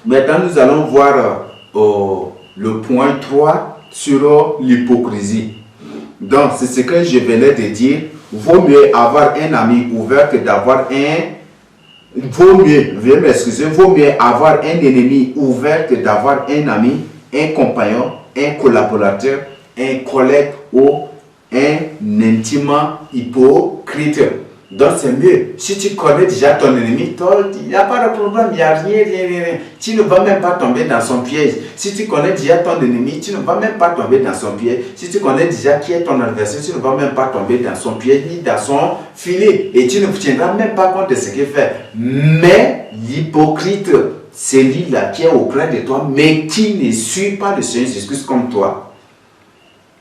Maintenant, nous allons voir le point 3 sur l'hypocrisie. Donc, c'est ce que je venais de dire. Vaut mieux avoir un ami ouvert que d'avoir vaut mieux avoir un ennemi ouvert que d'avoir un ami, un compagnon, un collaborateur, un collègue ou un intime hypocrite. Donc c'est mieux. Si tu connais déjà ton ennemi, il n'y a pas de problème, il n'y a rien. Tu ne vas même pas tomber dans son piège. Si tu connais déjà ton ennemi, tu ne vas même pas tomber dans son piège. Si tu connais déjà qui est ton adversaire, tu ne vas même pas tomber dans son piège ni dans son filet. Et tu ne tiendras même pas compte de ce qu'il fait. Mais l'hypocrite, c'est lui-là qui est auprès de toi, mais qui ne suit pas le Seigneur Jésus-Christ comme toi.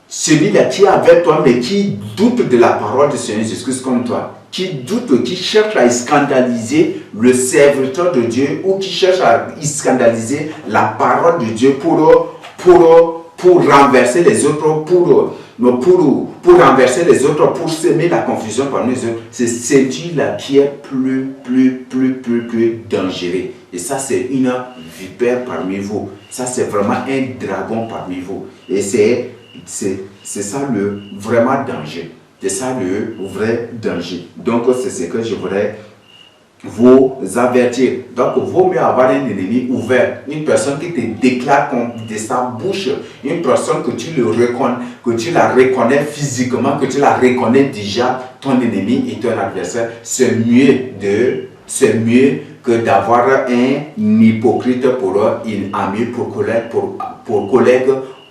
Celui-là qui est avec toi, mais qui doute de la parole du Seigneur Jésus-Christ comme toi. Qui doute, qui cherche à scandaliser le serviteur de Dieu ou qui cherche à scandaliser la parole de Dieu pour renverser les autres, pour renverser les autres, pour semer la confusion parmi les autres. C'est celui-là qui est plus dangereux. Et ça, c'est une vipère parmi vous. Ça, c'est vraiment un dragon parmi vous. Et c'est ça le vraiment danger. C'est ça le vrai danger. Donc, c'est ce que je voudrais vous avertir. Donc, il vaut mieux avoir un ennemi ouvert. Une personne qui te déclare de sa bouche. Une personne que tu la reconnais physiquement, que tu la reconnais déjà, ton ennemi et ton adversaire. C'est mieux que d'avoir un hypocrite pour un ami, pour collègue,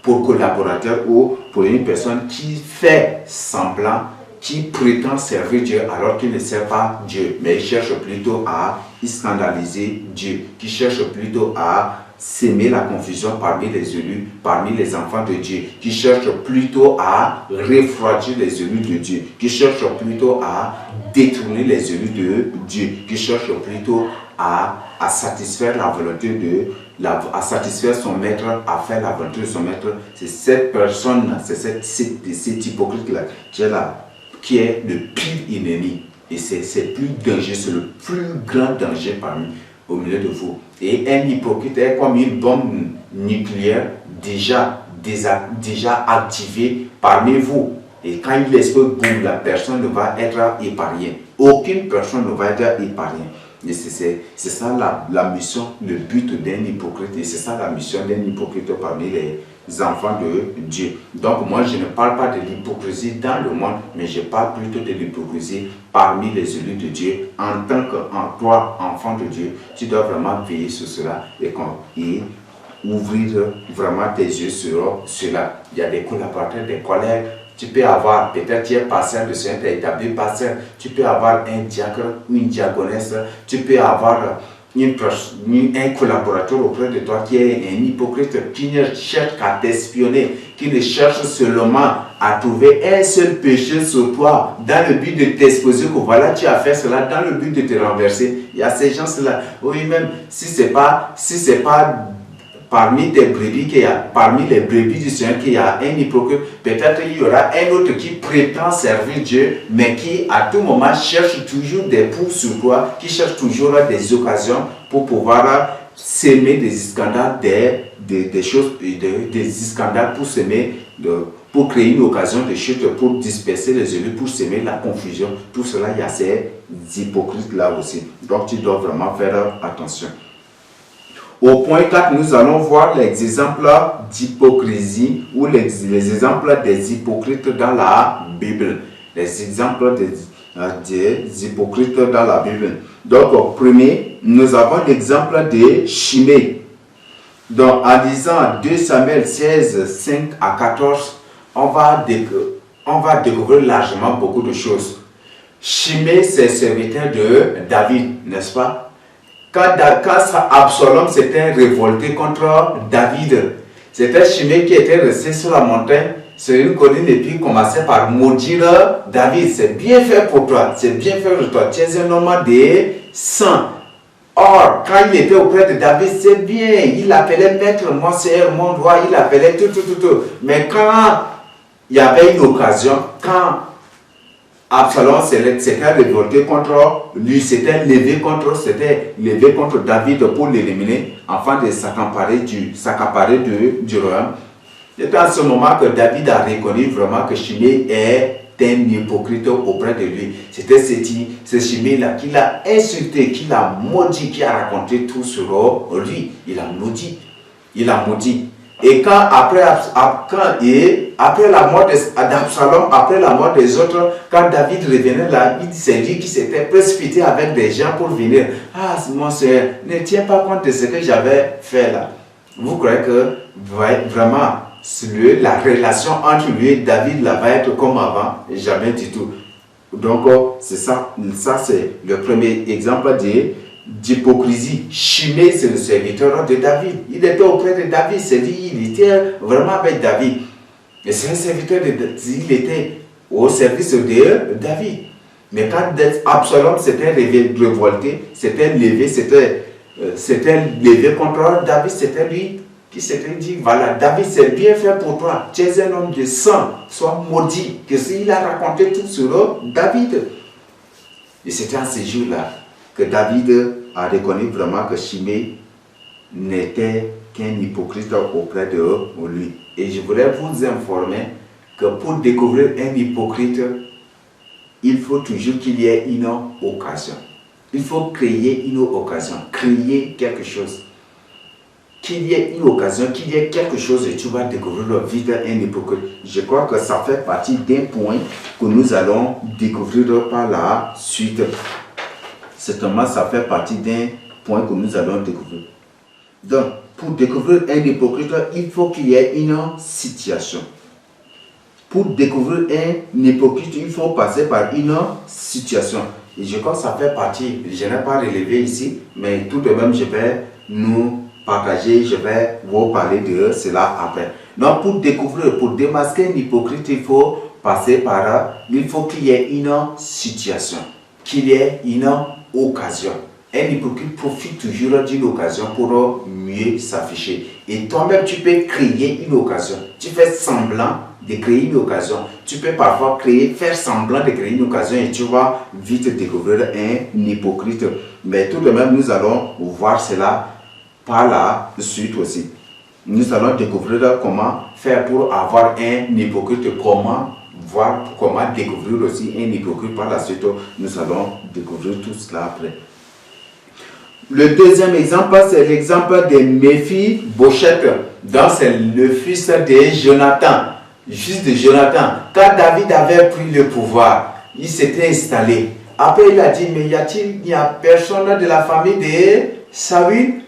pour collaborateur ou pour une personne qui fait semblant, qui prétend servir Dieu alors qu'il ne sert pas Dieu, mais il cherche plutôt à scandaliser Dieu, qui cherche plutôt à s'aimer la confusion parmi les élus, parmi les enfants de Dieu, qui cherche plutôt à refroidir les élus de Dieu, qui cherche plutôt à détourner les élus de Dieu, qui cherche plutôt à satisfaire la volonté à satisfaire son maître, à faire la volonté de son maître. C'est cette personne-là, c'est cet hypocrite-là qui est le pire ennemi. Et c'est plus dangereux, c'est le plus grand danger au milieu de vous. Et un hypocrite est comme une bombe nucléaire déjà activée parmi vous. Et quand il explose, boum, la personne ne va être épargnée. Aucune personne ne va être épargnée. Et c'est ça la mission, le but d'un hypocrite. Et c'est ça la mission d'un hypocrite parmi les enfants de Dieu. Donc moi, je ne parle pas de l'hypocrisie dans le monde, mais je parle plutôt de l'hypocrisie parmi les élus de Dieu. En tant que toi, enfant de Dieu, tu dois vraiment veiller sur cela et ouvrir vraiment tes yeux sur cela. Il y a des collaborateurs, des collègues. Tu peux avoir, peut-être tu es pasteur, le Seigneur t'a établi pasteur. Tu peux avoir un diacre ou une diaconesse. Tu peux avoir un collaborateur auprès de toi qui est un hypocrite, qui ne cherche qu'à t'espionner, qui ne cherche seulement à trouver un seul péché sur toi, dans le but de t'exposer que voilà, tu as fait cela, dans le but de te renverser. Il y a ces gens-là. Oui, même si c'est pas parmi tes brebis parmi les brebis du Seigneur qu'il y a un hypocrite, peut-être il y aura un autre qui prétend servir Dieu, mais qui à tout moment cherche toujours des poux sur toi, qui cherche toujours des occasions pour pouvoir s'aimer des scandales, des choses, des scandales pour s'aimer, pour créer une occasion de chute, pour disperser les élus, pour s'aimer la confusion. Tout cela, il y a ces hypocrites là aussi. Donc tu dois vraiment faire attention. Au point 4, nous allons voir les exemples d'hypocrisie ou les exemples des hypocrites dans la Bible. Les exemples des hypocrites dans la Bible. Donc, au premier, nous avons l'exemple de Shimei. Donc, en lisant 2 Samuel 16, 5 à 14, on va découvrir largement beaucoup de choses. Shimei, c'est serviteur de David, n'est-ce pas? Quand Absalom s'était révolté contre David, c'était Shimei qui était resté sur la montagne, sur une colline, et puis commençait par maudire David. C'est bien fait pour toi, c'est bien fait pour toi, tu es un homme de sang. Or, quand il était auprès de David, c'est bien, il appelait maître, mon seigneur, mon roi, il appelait tout. Mais quand il y avait une occasion, quand Absalom s'était révolté contre lui, s'était levé contre David pour l'éliminer, afin de s'accaparer du royaume. C'est à ce moment que David a reconnu vraiment que Shimei est un hypocrite auprès de lui. C'était ce Shimei-là qui l'a insulté, qui l'a maudit, qui a raconté tout sur lui. Il a maudit. Il a maudit. Et après la mort d'Absalom, après la mort des autres, quand David revenait là, c'est lui qui s'était précipité avec des gens pour venir. Ah, mon Seigneur, ne tiens pas compte de ce que j'avais fait là. Vous croyez que vraiment la relation entre lui et David là, va être comme avant? Jamais du tout. Donc, c'est ça. Ça, c'est le premier exemple d'hypocrisie. Shimei, c'est le serviteur de David. Il était auprès de David. C'est lui, il était vraiment avec David. Et c'est un serviteur de David. Il était au service de David. Mais quand Absalom s'était révolté, s'était levé contre David, c'était lui qui s'était dit, voilà, David, c'est bien fait pour toi. Tu es un homme de sang, sois maudit. Que s'il a raconté tout sur David. Et c'était en ce jour-là que David a reconnu vraiment que Shimei n'était qu'un hypocrite auprès de lui. Et je voudrais vous informer que pour découvrir un hypocrite, il faut toujours qu'il y ait une occasion. Il faut créer une occasion, créer quelque chose. Qu'il y ait une occasion, qu'il y ait quelque chose et tu vas découvrir le vie d'un hypocrite. Je crois que ça fait partie d'un point que nous allons découvrir par la suite. Certainement, ça fait partie d'un point que nous allons découvrir. Donc, pour découvrir un hypocrite, il faut qu'il y ait une situation. Pour découvrir un hypocrite, il faut passer par une situation. Et je crois que ça fait partie, je n'ai pas relevé ici, mais tout de même, je vais nous partager, je vais vous parler de cela après. Donc, pour découvrir, pour démasquer un hypocrite, il faut passer par, il faut qu'il y ait une situation, qu'il y ait une occasion. Un hypocrite profite toujours d'une occasion pour mieux s'afficher. Et toi-même, tu peux créer une occasion. Tu fais semblant de créer une occasion. Tu peux parfois faire semblant de créer une occasion et tu vas vite découvrir un hypocrite. Mais tout de même, nous allons voir cela par la suite aussi. Nous allons découvrir comment faire pour avoir un hypocrite, comment découvrir aussi un hypocrite par la suite. Nous allons découvrir tout cela après. Le deuxième exemple, c'est l'exemple de Méphi-Bosheth. Donc, c'est le fils de Jonathan. Le fils de Jonathan. Quand David avait pris le pouvoir, il s'était installé. Après, il a dit, mais il n'y a personne de la famille de Saül?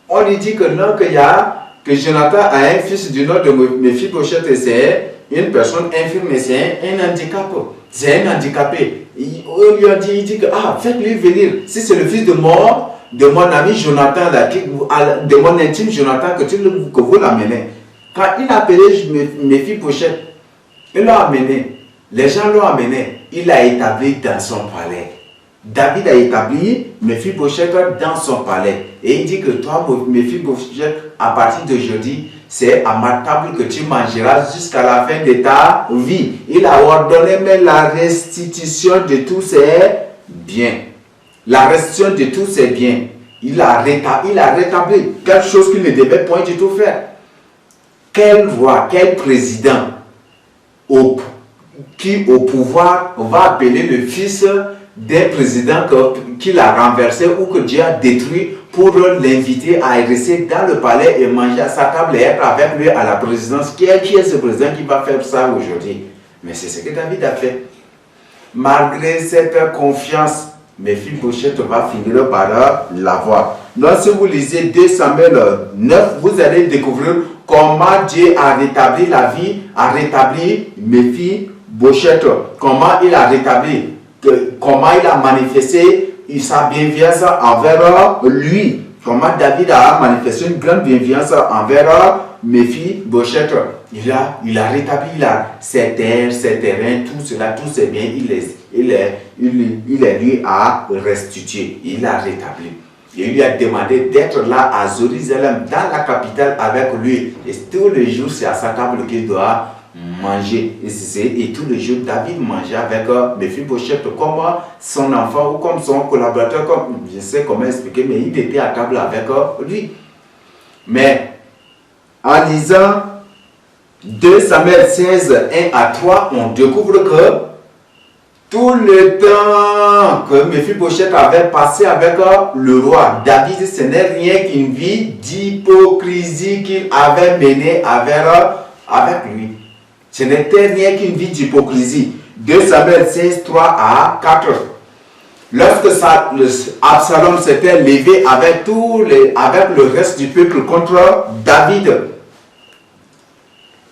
On lui dit que non, que Jonathan a un fils du nom de Méphi-Bosheth et c'est une personne infirme, c'est un handicap. C'est un handicapé. On lui a dit, il dit que, faites-lui venir. Si c'est le fils de mon ami Jonathan, de mon intime Jonathan, que vous l'amenez. Quand il a appelé Méphi-Bosheth, il l'a amené. Les gens l'ont amené. Il l'a établi dans son palais. David a établi Méphi-Bosheth dans son palais. Et il dit que toi, Méphi-Bosheth, à partir d'aujourd'hui, c'est à ma table que tu mangeras jusqu'à la fin de ta vie. Il a ordonné même la restitution de tous ses biens. La restitution de tous ses biens. Il a rétabli quelque chose qu'il ne devait point du tout faire. Quel roi, quel président qui au pouvoir va appeler le fils d'un président qu'il a renversé ou que Dieu a détruit pour l'inviter à rester dans le palais et manger à sa table et être avec lui à la présidence? Qui est ce président qui va faire ça aujourd'hui? Mais c'est ce que David a fait. Malgré cette confiance, Méphi-Bosheth va finir par l'avoir. Donc si vous lisez 2 Samuel 9, vous allez découvrir comment Dieu a rétabli la vie, a rétabli Méphi-Bosheth. Comment il a rétabli, comment il a manifesté sa bienveillance envers lui. Comment David a manifesté une grande bienveillance envers Méphi-Bosheth. Il a rétabli ses terres, ses terrains, tout cela, tous ses biens, il est lui à restituer. Il a rétabli. Il lui a demandé d'être là à Jérusalem, dans la capitale avec lui. Et tous les jours, c'est à sa table qu'il doit manger. Et tous les jours, David mangeait avec Mephibosheth comme son enfant ou comme son collaborateur, comme, je sais comment expliquer, mais il était à table avec lui. Mais en lisant 2 Samuel 16, 1 à 3, on découvre que tout le temps que Mephibosheth avait passé avec le roi David, ce n'est rien qu'une vie d'hypocrisie qu'il avait menée avec lui. Ce n'était rien qu'une vie d'hypocrisie. 2 Samuel 16, 3 à 4. Lorsque Absalom s'était levé avec le reste du peuple contre David,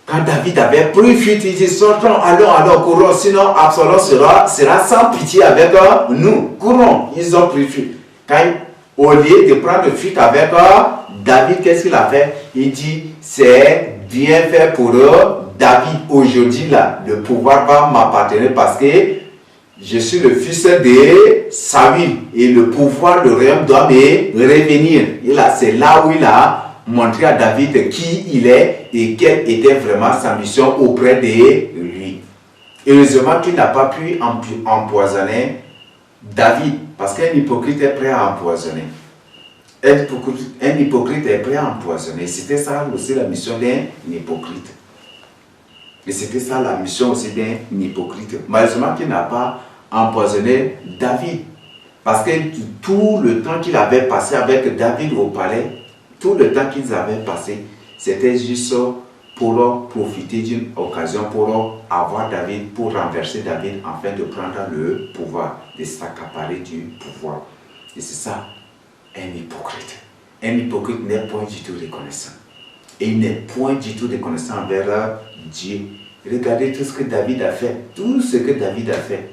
quand David avait pris fuite, il dit sortons, allons, courons, sinon Absalom sera sans pitié avec nous. Courons, ils ont pris fuite. Au lieu de prendre fuite avec David, qu'est-ce qu'il a fait? Il dit c'est bien fait pour David. Aujourd'hui, là, le pouvoir va m'appartenir parce que je suis le fils de Saül et le pouvoir, le royaume doit me revenir. C'est là où il a montré à David qui il est et quelle était vraiment sa mission auprès de lui. Heureusement qu'il n'a pas pu empoisonner David, parce qu'un hypocrite est prêt à empoisonner. Un hypocrite est prêt à empoisonner. C'était ça aussi la mission d'un hypocrite. Et c'était ça la mission aussi d'un hypocrite. Malheureusement qu'il n'a pas empoisonné David. Parce que tout le temps qu'il avait passé avec David au palais, tout le temps qu'ils avaient passé, c'était juste pour profiter d'une occasion, pour avoir David, pour renverser David, afin de prendre le pouvoir, de s'accaparer du pouvoir. Et c'est ça, un hypocrite. Un hypocrite n'est point du tout reconnaissant. Et il n'est point du tout reconnaissant envers Dieu. Regardez tout ce que David a fait. Tout ce que David a fait.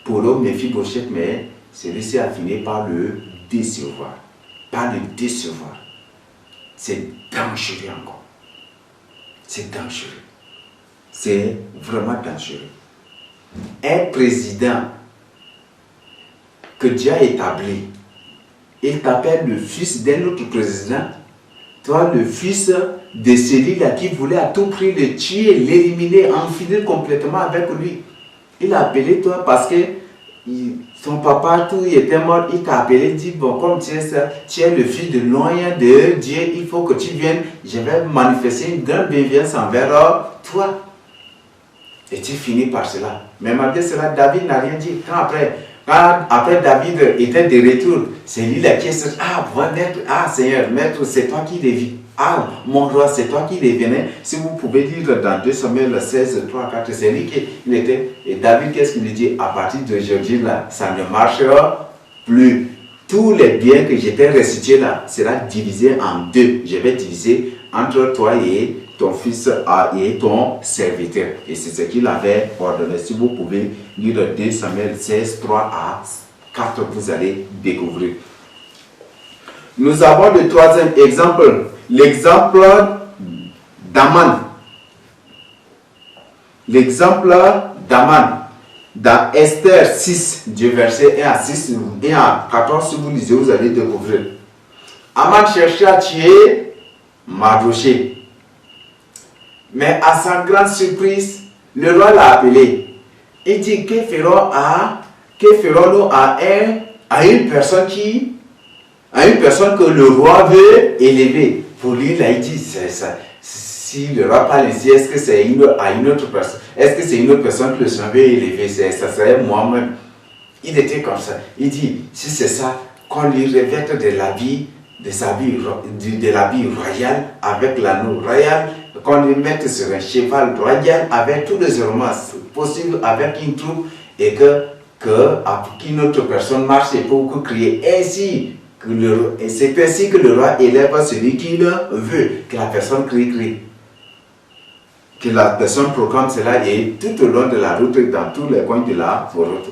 Pour l'homme Mephibosheth, mais celui-ci a fini par le décevoir. Par le décevoir. C'est dangereux encore. C'est dangereux. C'est vraiment dangereux. Un président que Dieu a établi, il t'appelle le fils d'un autre président. Toi, le fils de celui-là qui voulait à tout prix le tuer, l'éliminer, en finir complètement avec lui. Il a appelé toi parce que son papa, tout était mort. Il t'a appelé, il dit, bon, comme tu es le fils de loin de Dieu, il faut que tu viennes. Je vais manifester une grande bienveillance envers toi. Et tu finis par cela. Mais malgré cela, David n'a rien dit. Quand après David était de retour, c'est lui là qui est maître, Seigneur, maître, c'est toi qui les vis. Mon roi, c'est toi qui les venais. Si vous pouvez lire dans 2 Samuel 16, 3, 4, c'est lui qui il était. Et David, qu'est-ce qu'il lui dit? À partir d'aujourd'hui, là, ça ne marchera plus. Tous les biens que j'étais restitués là, sera divisé en deux. Je vais diviser entre toi et ton fils et ton serviteur. Et c'est ce qu'il avait ordonné. Si vous pouvez lire 2 Samuel 16, 3 à 4, vous allez découvrir. Nous avons le troisième exemple, l'exemple d'Aman. L'exemple d'Aman. Dans Esther 6, du verset 1 à 6 et à 14, si vous lisez, vous allez découvrir. Aman cherchait à tuer Mardochée. Mais à sa grande surprise, le roi l'a appelé. Il dit, que ferons-nous à une personne que le roi veut élever? Pour lui, là, il dit, si le roi parle ainsi, est-ce que c'est à une autre personne? Est-ce que c'est une autre personne que le Seigneur veut élever? Ça serait moi-même. Il était comme ça. Il dit, si c'est ça, qu'on lui revête de l'habit royal avec l'anneau royal, qu'on lui mette sur un cheval royal avec tous les ornements possibles, avec une troupe, et qu'une autre personne marche pour crier ainsi. C'est ainsi que le roi élève celui qu'il veut, que la personne crie. Que la personne proclame cela et tout au long de la route, dans tous les coins de la route.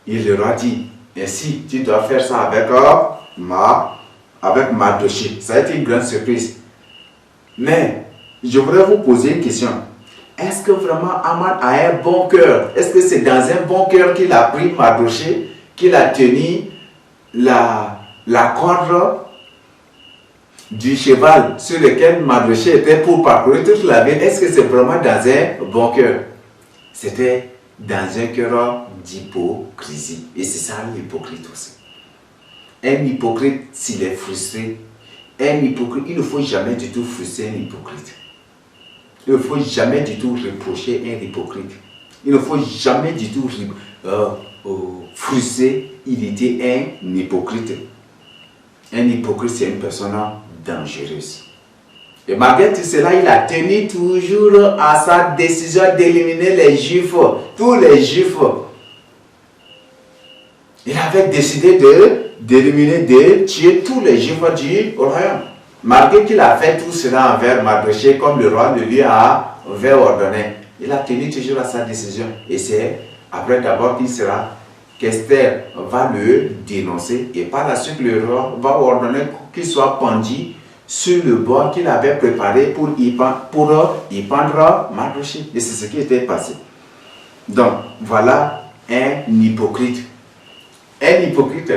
Il leur a dit, ainsi tu dois faire ça avec Mardochée. Ça a été une grande surprise. Mais je voudrais vous poser une question. Est-ce que vraiment Aman a un bon cœur? Est-ce que c'est dans un bon cœur qu'il a pris Mardochée, qu'il a tenu la corde? du cheval sur lequel Mardochée était pour parcourir toute la ville, est-ce que c'est vraiment dans un bon cœur? C'était dans un cœur d'hypocrisie. Et c'est ça l'hypocrite aussi. Un hypocrite, s'il est frustré, un hypocrite, il ne faut jamais du tout frustrer un hypocrite. Il ne faut jamais du tout reprocher un hypocrite. Il ne faut jamais du tout frustrer, il était un hypocrite. Un hypocrite, c'est une personne dangereuse. Et malgré tout cela, il a tenu toujours à sa décision d'éliminer les Juifs, tous les Juifs. Il avait décidé d'éliminer, de tuer tous les Juifs du royaume. Malgré qu'il a fait tout cela envers Mardochée, comme le roi de lui avait ordonné, il a tenu toujours à sa décision. Et c'est après d'abord qu'il sera qu'Esther va le dénoncer. Et par la suite, le roi va ordonner qu'il soit pendu sur le bord qu'il avait préparé pour y pendre Mardochée. Et c'est ce qui était passé. Donc, voilà un hypocrite. Un hypocrite,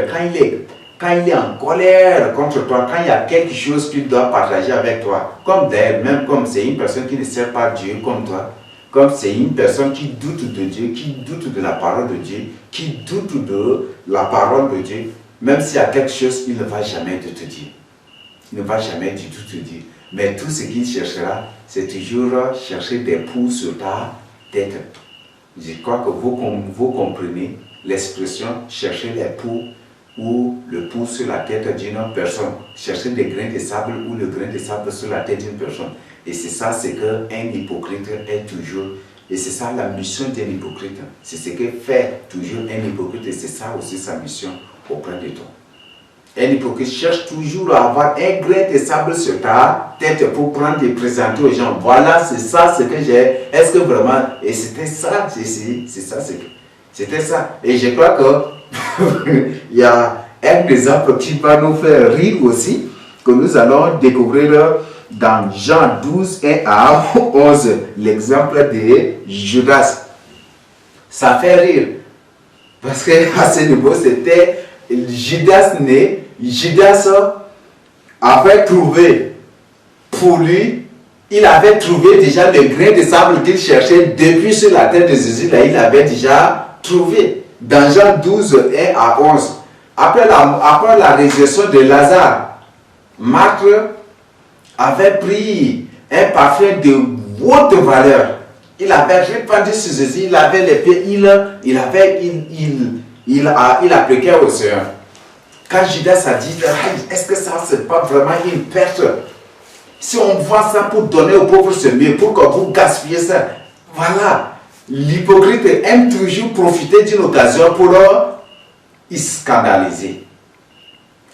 quand il est en colère contre toi, quand il y a quelque chose qu'il doit partager avec toi, comme d'ailleurs, même comme c'est une personne qui ne sert pas Dieu comme toi, comme c'est une personne qui doute de Dieu, qui doute de la parole de Dieu, qui doute de la parole de Dieu, même s'il y a quelque chose, il ne va jamais te dire. Il ne va jamais du tout te dire. Mais tout ce qu'il cherchera, c'est toujours chercher des poux sur ta tête. Je crois que vous comprenez l'expression chercher les poux ou le poux sur la tête d'une personne. Chercher des grains de sable ou le grain de sable sur la tête d'une personne. Et c'est ça ce qu'un hypocrite est toujours. Et c'est ça la mission d'un hypocrite. C'est ce que fait toujours un hypocrite et c'est ça aussi sa mission auprès de toi. Un hypocrite cherche toujours à avoir un grain de sable sur ta tête pour prendre et présenter aux gens. Voilà, c'est ça ce que j'ai. Est-ce que vraiment. Et c'était ça, c'est ça, c'était ça. Et je crois que il y a un exemple qui va nous faire rire aussi, que nous allons découvrir dans Jean 12, 1 à 11, l'exemple de Judas. Ça fait rire. Parce qu'à ce niveau, c'était Judas avait trouvé pour lui, il avait trouvé déjà le grain de sable qu'il cherchait depuis sur la tête de Jésus. Là, il avait déjà trouvé. Dans Jean 12, 1 à 11. Après la résurrection de Lazare, Marc avait pris un parfum de haute valeur. Il avait répandu sur Jésus, il avait les pieds, il appliquait au Seigneur. Quand Judas a dit, est-ce que ça, c'est pas vraiment une perte? Si on voit ça pour donner aux pauvres, c'est mieux. Pourquoi vous gaspillez ça? Voilà. L'hypocrite aime toujours profiter d'une occasion pour scandaliser.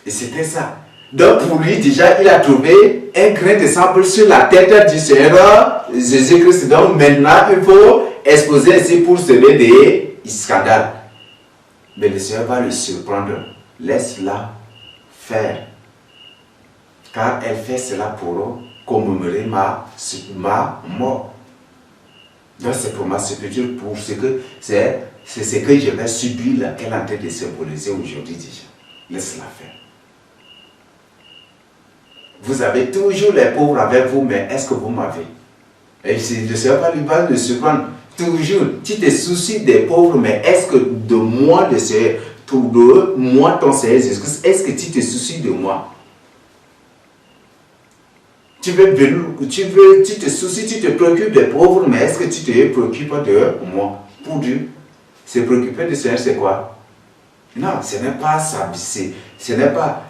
Et c'était ça. Donc pour lui, déjà, il a trouvé un grain de sable sur la tête du Seigneur Jésus-Christ. Donc maintenant, il faut exposer ainsi pour semer des scandales. Mais le Seigneur va le surprendre. Laisse-la faire. Car elle fait cela pour commémorer ma mort. Donc c'est pour ma sépulture, pour ce que c'est ce que je vais subir là, qu'elle est en train de symboliser aujourd'hui déjà. Laisse-la faire. Vous avez toujours les pauvres avec vous, mais est-ce que vous m'avez? Et le Seigneur va le surprendre. Toujours, tu te soucies des pauvres, mais est-ce que de moi, le Seigneur, de moi, ton Seigneur Jésus-Christ, est-ce que tu te soucies de moi? Tu te soucies, tu te préoccupes des pauvres, mais est-ce que tu te préoccupes de moi? Pour Dieu, se préoccuper du Seigneur, c'est quoi? Non, ce n'est pas ça. Ce n'est pas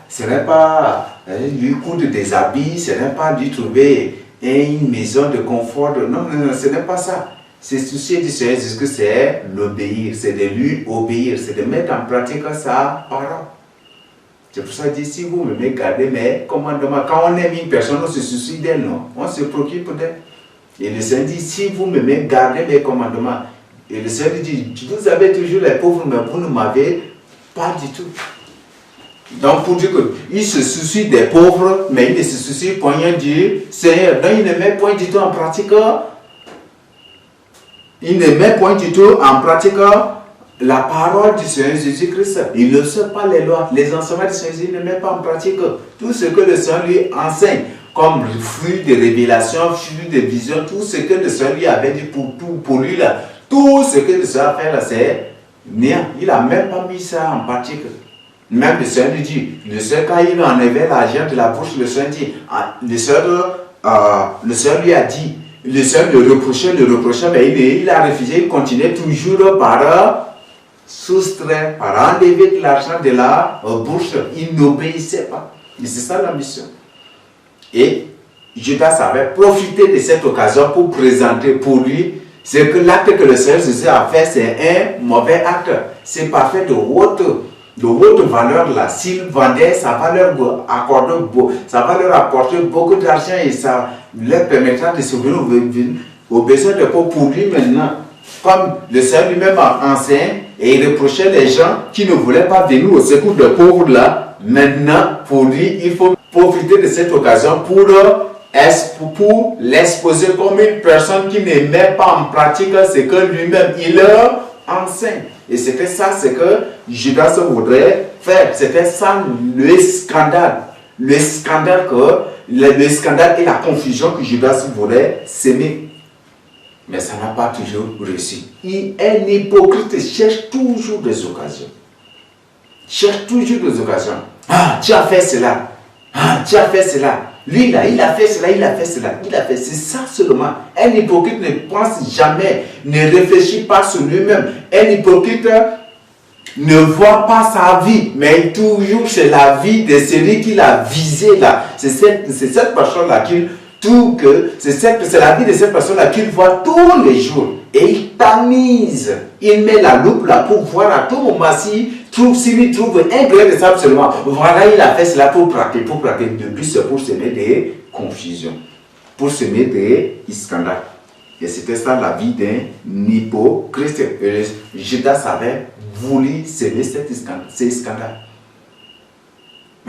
lui coudre des habits, ce n'est pas lui trouver une maison de confort. Non, ce n'est pas ça. Se soucier du Seigneur Jésus-Christ, c'est l'obéir, c'est de lui obéir, c'est de mettre en pratique sa parole. C'est pour ça que je dis, si vous m'aimez, gardez mes commandements. Quand on aime une personne, on se soucie d'elle, non? On se préoccupe d'elle. Et le Seigneur dit, si vous m'aimez, gardez mes commandements. Et le Seigneur dit, vous avez toujours les pauvres, mais vous ne m'avez pas du tout. Donc pour dire qu'il se soucie des pauvres, mais il ne se soucie point du Seigneur. Donc il ne met point du tout en pratique. Il ne met point du tout en pratique la parole du Seigneur Jésus-Christ. Il ne sait pas les lois. Les enseignements du Seigneur Jésus ne met pas en pratique tout ce que le Seigneur lui enseigne, comme fruit de révélation, fruit de vision, tout ce que le Seigneur lui avait dit pour lui là. Tout ce que le Seigneur a fait là, c'est néant. Il n'a même pas mis ça en pratique. Même le Seigneur lui dit, le Seigneur, quand il enlevait l'argent de la bouche, le Seigneur dit, le Seigneur lui a dit, le Seigneur le reprochait, mais il a refusé, il continuait toujours par soustraire, par enlever de l'argent de la bouche. Il n'obéissait pas. Et c'est ça la mission. Et Judas avait profité de cette occasion pour présenter pour lui ce que l'acte que le Seigneur Jésus a fait, c'est un mauvais acte. C'est parfait de haute valeur là. S'il vendait, ça va leur apporter beaucoup d'argent et ça leur permettra de subvenir aux besoins de pauvres pour lui maintenant. Comme le Seigneur lui-même a enseigné et il reprochait les gens qui ne voulaient pas venir au secours des pauvres là. Maintenant, pour lui, il faut profiter de cette occasion pour l'exposer comme une personne qui ne met pas en pratique ce que lui-même il leur enseigne. Et c'était ça ce que Judas voudrait faire. C'était ça le scandale. Le scandale et la confusion que Judas voulait s'aimer. Mais ça n'a pas toujours réussi. Un hypocrite cherche toujours des occasions. Cherche toujours des occasions. Ah, tu as fait cela. Ah, tu as fait cela. Lui, là, il a fait cela, il a fait cela, il a fait. C'est ça seulement. Un hypocrite ne pense jamais, ne réfléchit pas sur lui-même. Un hypocrite ne voit pas sa vie, mais toujours c'est la vie de celui qu'il a visé là. C'est cette personne-là c'est la vie de cette personne-là qu'il voit tous les jours. Et il tamise. Il met la loupe là pour voir à tout moment s'il trouve un grain de sable seulement. Voilà, il a fait cela pour prater. Depuis, c'est pour semer des confusions. Pour semer des scandales. Et c'était ça la vie d'un hypocrite. Judas avait voulu semer ces scandales.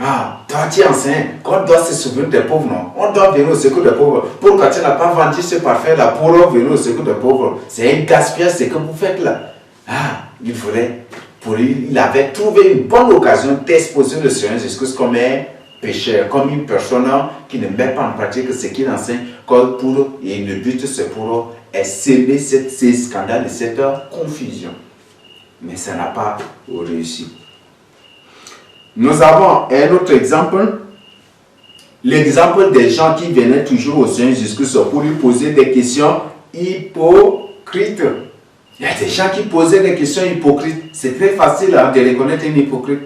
Ah, toi tu enseignes qu'on doit se souvenir des pauvres, non? On doit venir au secours des pauvres. Pourquoi tu n'as pas vendu ce parfait-là pour venir au secours des pauvres? C'est un gaspillage ce que vous faites là. Ah, il avait trouvé une bonne occasion d'exposer le Seigneur Jésus comme un pécheur, comme une personne qui ne met pas en pratique ce qu'il enseigne, et le but c'est pour semer ces scandales et cette confusion. Mais ça n'a pas réussi. Nous avons un autre exemple, l'exemple des gens qui venaient toujours au Seigneur Jésus-Christ pour lui poser des questions hypocrites. Il y a des gens qui posaient des questions hypocrites. C'est très facile de reconnaître un hypocrite.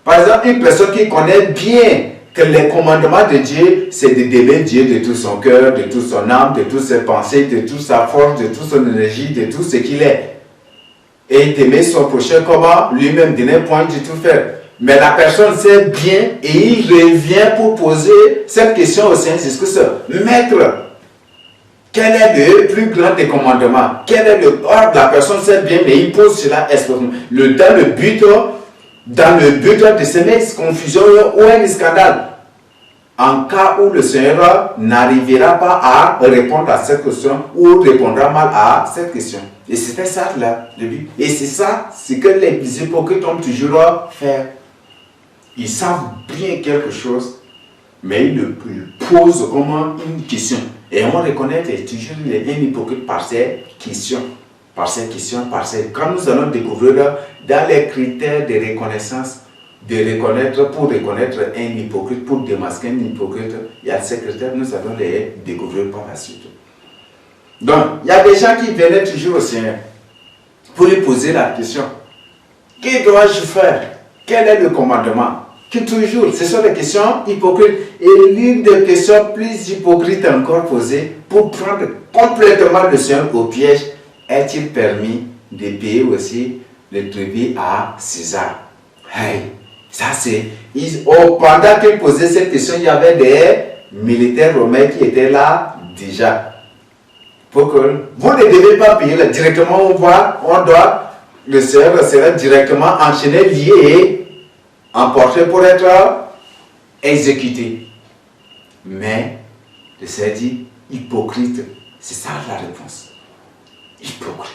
Par exemple, une personne qui connaît bien que les commandements de Dieu, c'est de d'aimer Dieu de tout son cœur, de toute son âme, de toutes ses pensées, de toute sa force, de toute son énergie, de tout ce qu'il est. Et d'aimer son prochain comme lui-même, de ne point du tout faire. Mais la personne sait bien et il revient pour poser cette question au Seigneur Jésus-Christ. Maître, quel est le plus grand des commandements? Quel est la personne sait bien, mais il pose cela expressément. Dans le but de semer confusion ou un scandale. En cas où le Seigneur n'arrivera pas à répondre à cette question ou répondra mal à cette question. Et c'était ça là, le but. Et c'est ça, c'est que les hypocrites ont toujours fait. Ils savent bien quelque chose, mais ils le posent comme une question. Et on reconnaît toujours un hypocrite par ces questions. Quand nous allons découvrir dans les critères de reconnaissance, pour reconnaître un hypocrite, pour démasquer un hypocrite, il y a ces critères, nous allons les découvrir par la suite. Donc, il y a des gens qui venaient toujours au Seigneur pour lui poser la question. Que dois-je faire? Quel est le commandement? Ce sont des questions hypocrites. Et l'une des questions plus hypocrites encore posées pour prendre complètement le Seigneur au piège, est-il permis de payer aussi le tribut à César? Hey, ça c'est... pendant qu'il posait cette question, il y avait des militaires romains qui étaient là déjà. Pour que vous ne devez pas payer là, directement, le Seigneur sera directement enchaîné, lié et emporté pour être exécuté. Mais le Seigneur dit hypocrite. C'est ça la réponse. Hypocrite.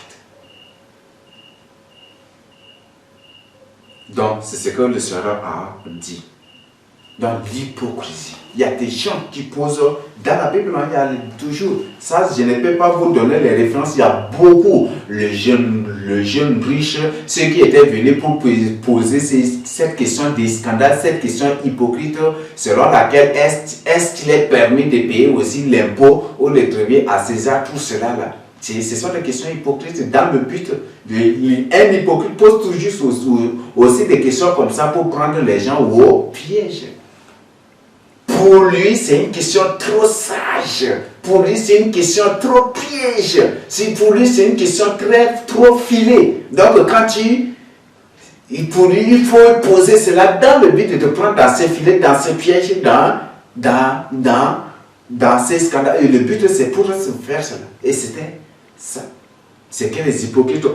Donc, c'est ce que le Seigneur a dit. Dans l'hypocrisie. Il y a des gens qui posent, dans la Bible, il y a toujours, ça je ne peux pas vous donner les références, il y a beaucoup, le jeune riche, ceux qui étaient venus pour poser cette question des scandales, cette question hypocrite, selon laquelle est-ce qu'il est permis de payer aussi l'impôt ou le tribut à César, tout cela là. Ce sont des questions hypocrites dans le but un hypocrite pose toujours aussi des questions comme ça pour prendre les gens au piège. Pour lui, c'est une question trop sage. Pour lui, c'est une question trop piège. Pour lui, c'est une question trop filée. Donc, pour lui, il faut poser cela dans le but de te prendre dans ces filets, dans ces pièges, dans ces scandales. Et le but, c'est pour se faire cela. Et c'était ça. C'est que les hypocrites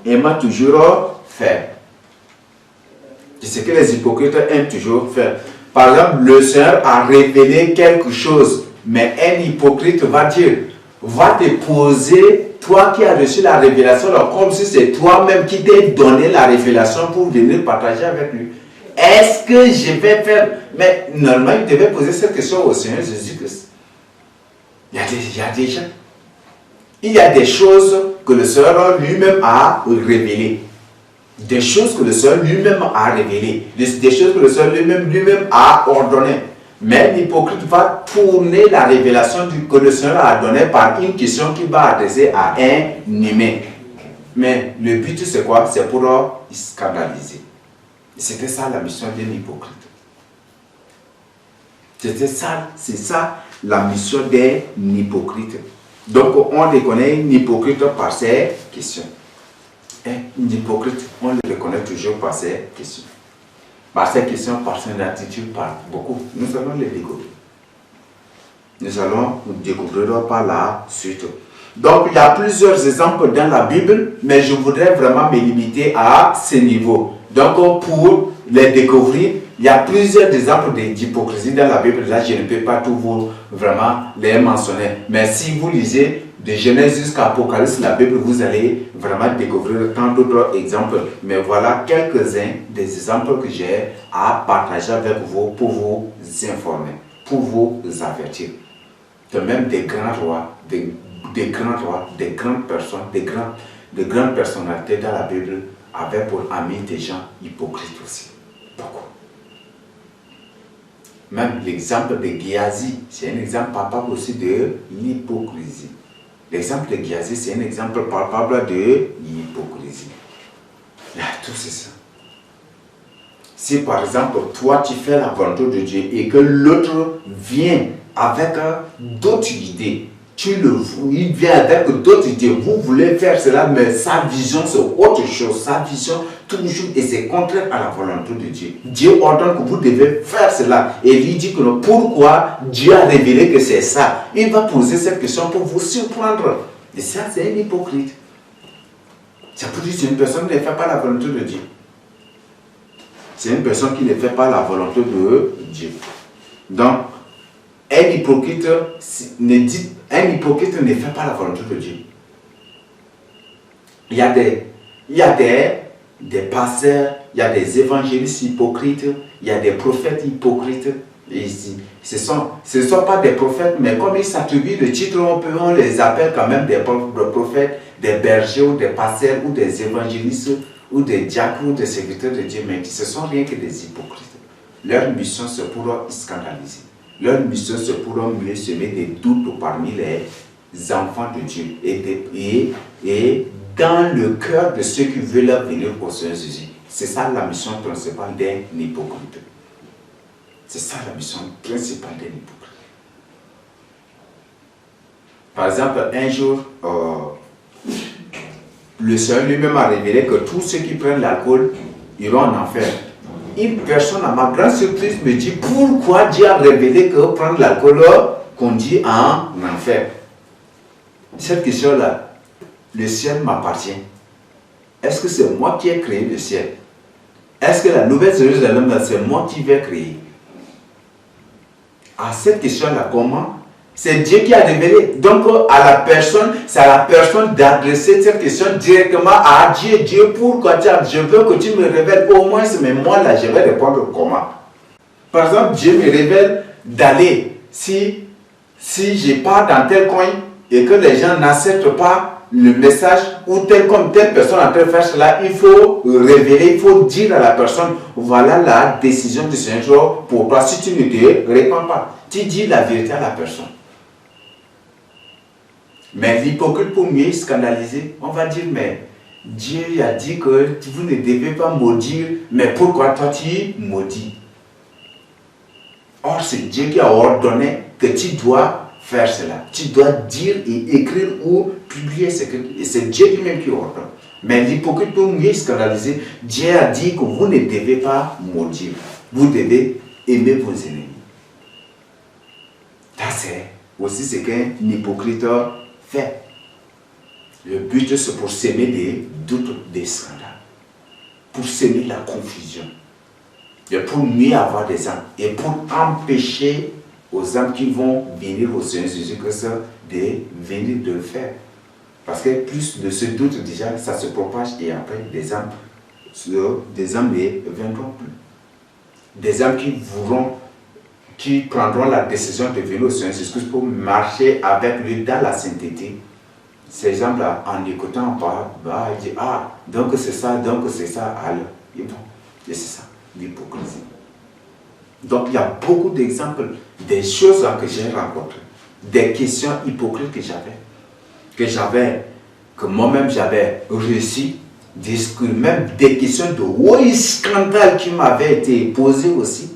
aiment toujours faire. C'est ce que les hypocrites aiment toujours faire. Par exemple, le Seigneur a révélé quelque chose, mais un hypocrite va dire, va te poser, toi qui as reçu la révélation, comme si c'est toi-même qui t'es donné la révélation pour venir partager avec lui. Est-ce que je vais faire... Mais normalement, il devait poser cette question au Seigneur Jésus-Christ. Il y a des choses que le Seigneur lui-même a révélées. Des choses que le Seigneur lui-même a révélées, des choses que le Seigneur lui-même a ordonnées. Mais l'hypocrite va tourner la révélation que le Seigneur a donnée par une question qui va adresser à un humain. Mais le but c'est quoi? C'est pour scandaliser. C'était ça la mission d'un hypocrite. C'est ça la mission d'un hypocrite. Donc on reconnaît un hypocrite par ces questions. Un hypocrite, on le reconnaît toujours par ses questions. Par ses questions, par son attitude, par beaucoup. Nous allons les découvrir. Nous allons découvrir par la suite. Donc, il y a plusieurs exemples dans la Bible, mais je voudrais vraiment me limiter à ce niveau. Donc, pour les découvrir, il y a plusieurs exemples d'hypocrisie dans la Bible. Là, je ne peux pas tout vous vraiment les mentionner. Mais si vous lisez de Genèse jusqu'à Apocalypse, la Bible, vous allez vraiment découvrir tant d'autres exemples. Mais voilà quelques-uns des exemples que j'ai à partager avec vous pour vous informer, pour vous avertir. Que même des grands rois, des grandes personnes, des grandes personnalités dans la Bible avaient pour amis des gens hypocrites aussi. Beaucoup. Même l'exemple de Géasi, c'est un exemple palpable aussi de l'hypocrisie. L'exemple de Géasi, c'est un exemple palpable de l'hypocrisie. Tout c'est ça. Si par exemple, toi tu fais la volonté de Dieu et que l'autre vient avec d'autres idées, il vient avec d'autres idées, vous voulez faire cela, mais sa vision c'est autre chose, sa vision toujours, et c'est contraire à la volonté de Dieu. Dieu ordonne que vous devez faire cela, et lui dit que pourquoi Dieu a révélé que c'est ça. Il va poser cette question pour vous surprendre. Et ça, c'est un hypocrite. C'est pour dire que c'est une personne qui ne fait pas la volonté de Dieu. C'est une personne qui ne fait pas la volonté de Dieu. Donc, un hypocrite ne fait pas la volonté de Dieu. Il y a des pasteurs, il y a des évangélistes hypocrites, il y a des prophètes hypocrites. Et ce ne sont pas des prophètes, mais comme ils s'attribuent le titre, on les appelle quand même des prophètes, des bergers ou des pasteurs ou des évangélistes ou des diacres ou des serviteurs de Dieu, mais ce ne sont rien que des hypocrites. Leur mission, c'est pour scandaliser. Leur mission, c'est pour mieux semer des doutes parmi les enfants de Dieu et dans le cœur de ceux qui veulent venir au Seigneur Jésus. C'est ça la mission principale d'un hypocrite. C'est ça la mission principale d'un hypocrite. Par exemple, un jour, le Seigneur lui-même a révélé que tous ceux qui prennent l'alcool iront en enfer. Une personne, à ma grande surprise, me dit pourquoi Dieu a révélé que prendre l'alcool conduit en enfer. Cette question-là, le ciel m'appartient. Est-ce que c'est moi qui ai créé le ciel? Est-ce que la nouvelle Jérusalem, c'est moi qui vais créer? À cette question-là, comment C'est Dieu qui a révélé. Donc, à la personne, c'est à la personne d'adresser cette question directement à Dieu. Dieu, pourquoi je veux que tu me révèles au moins, mais moi là, je vais répondre comment. Par exemple, Dieu me révèle d'aller. Si je pars dans tel coin et que les gens n'acceptent pas le message ou comme telle personne en train de faire cela, il faut révéler, il faut dire à la personne, voilà la décision du Seigneur pour toi. Si tu ne te réponds pas, tu dis la vérité à la personne. Mais l'hypocrite, pour mieux scandaliser, on va dire, mais Dieu a dit que vous ne devez pas maudire, mais pourquoi toi tu maudis? Or, c'est Dieu qui a ordonné que tu dois faire cela. Tu dois dire et écrire ou publier ce que... Et c'est Dieu lui-même qui ordonne. Mais l'hypocrite, pour mieux scandaliser, Dieu a dit que vous ne devez pas maudire. Vous devez aimer vos ennemis. Ça, c'est aussi ce qu'un hypocrite fait. Le but, c'est pour s'aimer des doutes, des scandales, pour s'aimer la confusion, et pour mieux avoir des âmes, et pour empêcher aux âmes qui vont venir au Seigneur Jésus-Christ de venir de le faire. Parce que plus de ce doute, déjà, ça se propage, et après, des âmes ne viendront plus. Des âmes qui prendront la décision de venir au Seigneur Jésus-Christ pour marcher avec lui dans la sainteté. Ces gens-là, en écoutant, ils disent, ah, donc c'est ça, alors, ils vont. Et c'est ça, l'hypocrisie. Donc, il y a beaucoup d'exemples, des choses que j'ai rencontrées, des questions hypocrites que moi-même j'avais reçues, même des questions de haut scandale qui m'avaient été posées aussi,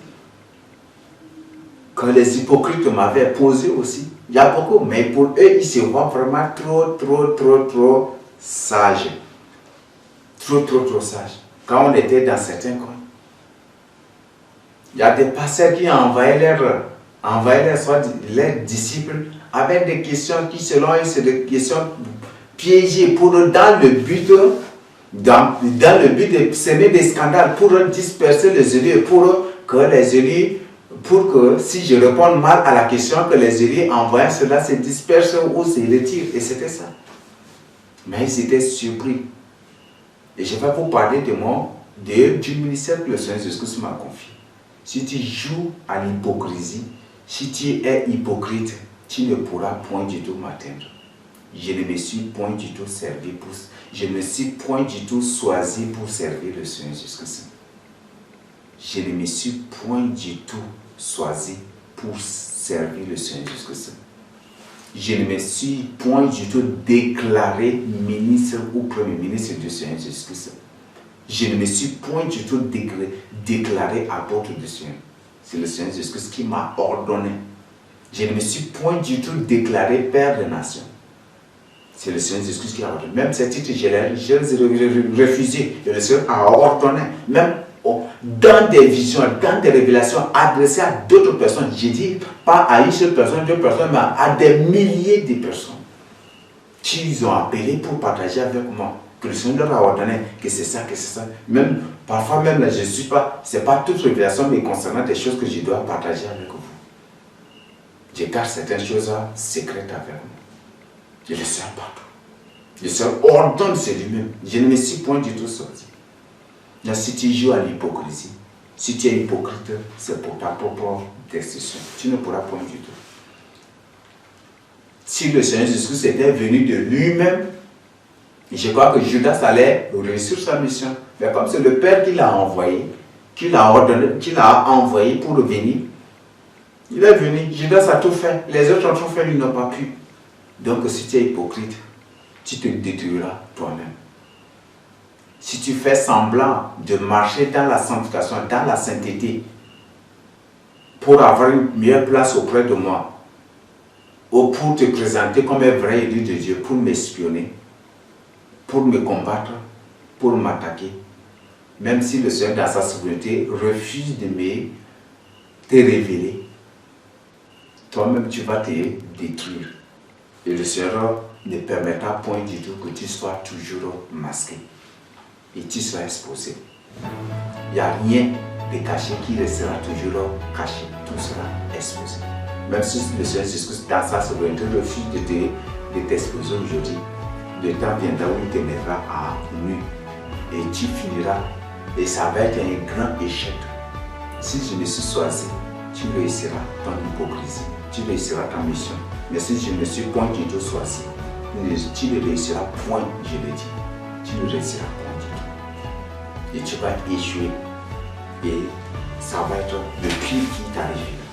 que les hypocrites m'avaient posées aussi. Il y a beaucoup, mais pour eux, ils se voient vraiment trop sages. Trop sages. Quand on était dans certains coins, il y a des pasteurs qui envahillaient leurs disciples avec des questions qui, selon eux, c'est des questions piégées pour eux, dans le but de semer des scandales, pour disperser les élus, pour que si je réponds mal à la question, que les élus envoient cela se dispersent ou se retirent. Et c'était ça. Mais ils étaient surpris. Et je vais vous parler du ministère que le Seigneur Jésus-Christ m'a confié. Si tu joues à l'hypocrisie, si tu es hypocrite, tu ne pourras point du tout m'atteindre. Je ne me suis point du tout servi je ne me suis point du tout choisi pour servir le Seigneur Jésus-Christ. Je ne me suis point du tout choisi pour servir le Seigneur Jésus-Christ. Je ne me suis point du tout déclaré ministre ou premier ministre du Seigneur Jésus-Christ. Je ne me suis point du tout déclaré apôtre du Seigneur. C'est le Seigneur Jésus-Christ qui m'a ordonné. Je ne me suis point du tout déclaré Père des nations. C'est le Seigneur Jésus-Christ qui a ordonné. Même ces titres, je les ai refusés. Et le Seigneur a ordonné. Même dans des visions, dans des révélations adressées à d'autres personnes. Je dis pas à une seule personne, deux personnes, mais à des milliers de personnes qui ont appelé pour partager avec moi. Que le Seigneur leur a ordonné que c'est ça, que c'est ça. Même, parfois même, là, je ne suis pas, c'est pas toute révélation, mais concernant des choses que je dois partager avec vous. Je garde certaines choses secrètes avec moi. Je ne le sais pas. Le Seigneur ordonne, c'est lui-même. Je ne me suis point du tout sorti. Là, si tu joues à l'hypocrisie, si tu es hypocrite, c'est pour ta propre destruction. Tu ne pourras point du tout. Si le Seigneur Jésus était venu de lui-même, je crois que Judas allait réussir sa mission. Mais comme c'est le Père qui l'a envoyé, qui l'a ordonné, qui l'a envoyé pour venir, il est venu. Judas a tout fait. Les autres ont tout fait, ils n'ont pas pu. Donc si tu es hypocrite, tu te détruiras toi-même. Si tu fais semblant de marcher dans la sanctification, dans la sainteté, pour avoir une meilleure place auprès de moi, ou pour te présenter comme un vrai élu de Dieu, pour m'espionner, pour me combattre, pour m'attaquer, même si le Seigneur dans sa souveraineté refuse de te révéler, toi-même tu vas te détruire. Et le Seigneur ne permettra point du tout que tu sois toujours masqué. Et tu seras exposé. Il n'y a rien de caché qui restera toujours caché. Tout sera exposé. Même si le Seigneur Jésus dans sa souveraineté refuse de t'exposer aujourd'hui, le temps viendra où il te mettra à nu et tu finiras et ça va être un grand échec. Si je me suis choisi, tu réussiras ton hypocrisie, tu réussiras ta mission. Mais si je ne suis point du tout choisi, tu ne réussiras point, je le dis. Tu ne réussiras point du tout. Et tu vas échouer. Et ça va être le pire qui t'arrive.